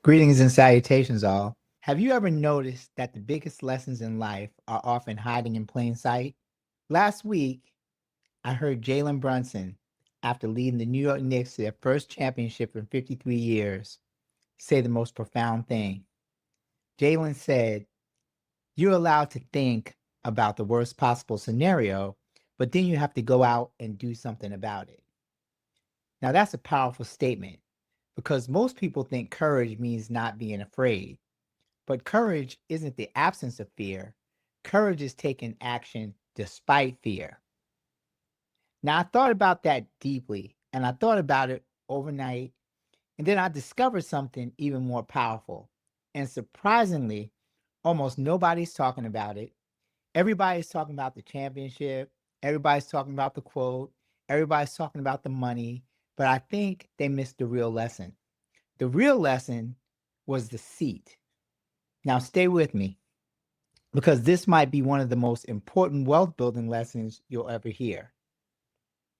Greetings and salutations, all. Have you ever noticed that the biggest lessons in life are often hiding in plain sight? Last week, I heard Jalen Brunson, after leading the New York Knicks to their first championship in 53 years, say the most profound thing. Jalen said, "You're allowed to think about the worst possible scenario, but then you have to go out and do something about it." Now, that's a powerful statement because most people think courage means not being afraid. But courage isn't the absence of fear. Courage is taking action despite fear. Now, I thought about that deeply and I thought about it overnight. And then I discovered something even more powerful. And surprisingly, almost nobody's talking about it. Everybody's talking about the championship. Everybody's talking about the quote. Everybody's talking about the money. But I think they missed the real lesson. The real lesson was the seat. Now, stay with me, because this might be one of the most important wealth building lessons you'll ever hear.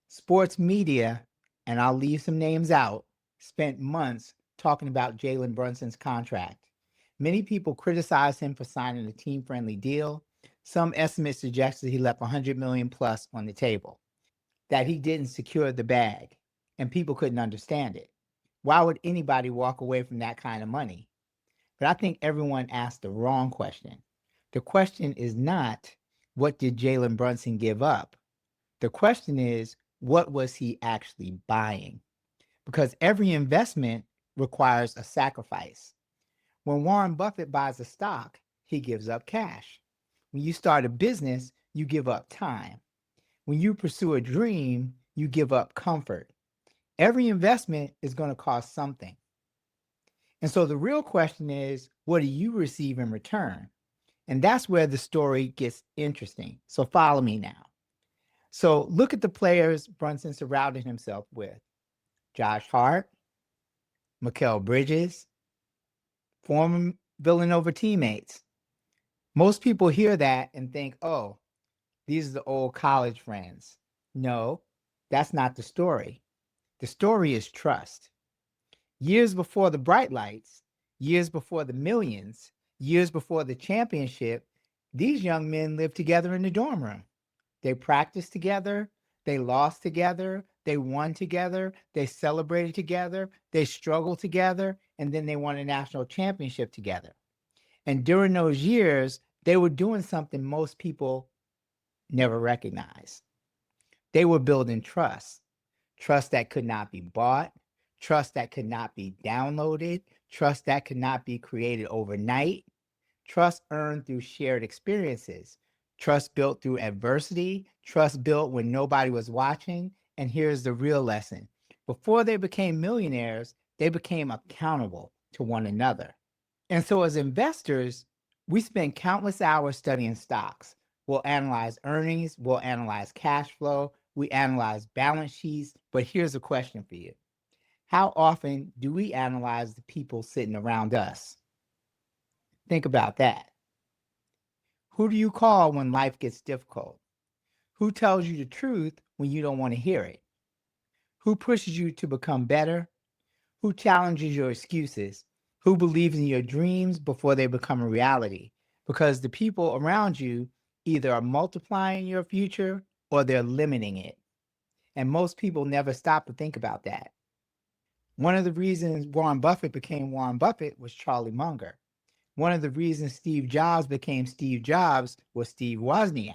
Sports media, and I'll leave some names out, spent months talking about Jalen Brunson's contract. Many people criticized him for signing a team friendly deal. Some estimates suggested he left 100 million plus on the table, that he didn't secure the bag, and people couldn't understand it. Why would anybody walk away from that kind of money? But I think everyone asked the wrong question. The question is not, what did Jalen Brunson give up? The question is, what was he actually buying? Because every investment requires a sacrifice. When Warren Buffett buys a stock, he gives up cash. When you start a business, you give up time. When you pursue a dream, you give up comfort. Every investment is going to cost something. And so the real question is, what do you receive in return? And that's where the story gets interesting. So follow me now. So look at the players Brunson surrounded himself with: Josh Hart, Mikal Bridges, former Villanova teammates. Most people hear that and think, oh, these are the old college friends. No, that's not the story. The story is trust. Years before the bright lights, years before the millions, years before the championship, these young men lived together in the dorm room. They practiced together, they lost together, they won together, they celebrated together, they struggled together, and then they won a national championship together. And during those years, they were doing something most people never recognized. They were building trust, trust that could not be bought, trust that could not be downloaded, trust that could not be created overnight, trust earned through shared experiences, trust built through adversity, trust built when nobody was watching. And here's the real lesson: before they became millionaires, they became accountable to one another. And so, as investors, we spend countless hours studying stocks. We'll analyze earnings, we'll analyze cash flow, we analyze balance sheets. But here's a question for you: how often do we analyze the people sitting around us? Think about that. Who do you call when life gets difficult? Who tells you the truth when you don't want to hear it? Who pushes you to become better? Who challenges your excuses? Who believes in your dreams before they become a reality? Because the people around you either are multiplying your future or they're limiting it. And most people never stop to think about that. One of the reasons Warren Buffett became Warren Buffett was Charlie Munger. One of the reasons Steve Jobs became Steve Jobs was Steve Wozniak.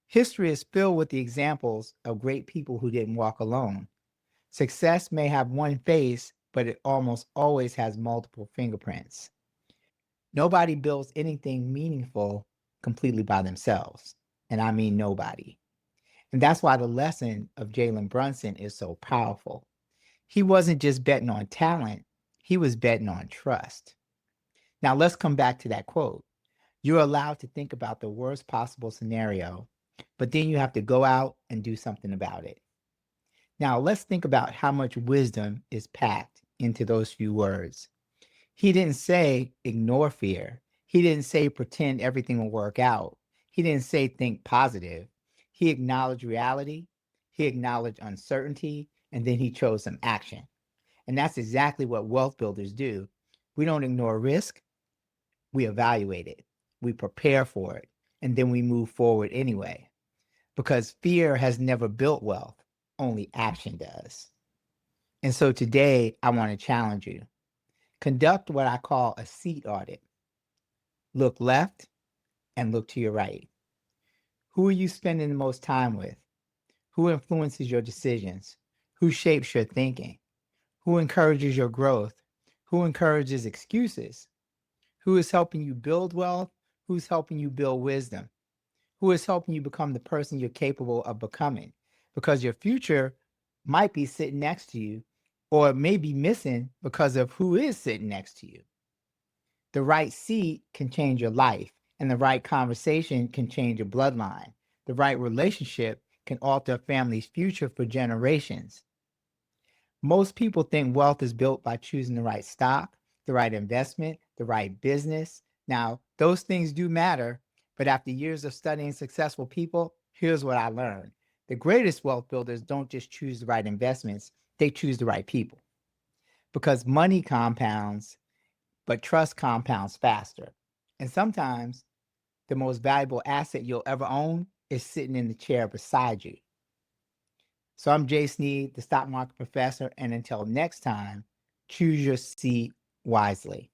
History is filled with the examples of great people who didn't walk alone. Success may have one face, but it almost always has multiple fingerprints. Nobody builds anything meaningful completely by themselves. And I mean nobody. And that's why the lesson of Jalen Brunson is so powerful. He wasn't just betting on talent, he was betting on trust. Now let's come back to that quote. You're allowed to think about the worst possible scenario, but then you have to go out and do something about it. Now let's think about how much wisdom is packed into those few words. He didn't say ignore fear. He didn't say pretend everything will work out. He didn't say think positive. He acknowledged reality. He acknowledged uncertainty, and then he chose some action. And that's exactly what wealth builders do. We don't ignore risk, we evaluate it, we prepare for it, and then we move forward anyway. Because fear has never built wealth, only action does. And so today, I want to challenge you. Conduct what I call a seat audit. Look left and look to your right. Who are you spending the most time with? Who influences your decisions? Who shapes your thinking? Who encourages your growth? Who encourages excuses? Who is helping you build wealth? Who's helping you build wisdom? Who is helping you become the person you're capable of becoming? Because your future might be sitting next to you, or it may be missing because of who is sitting next to you. The right seat can change your life, and the right conversation can change your bloodline. The right relationship can alter a family's future for generations. Most people think wealth is built by choosing the right stock, the right investment, the right business. Now, those things do matter, but after years of studying successful people, here's what I learned. The greatest wealth builders don't just choose the right investments, they choose the right people. Because money compounds, but trust compounds faster. And sometimes the most valuable asset you'll ever own is sitting in the chair beside you. So I'm Jay Sneed, the stock market professor, and until next time, choose your seat wisely.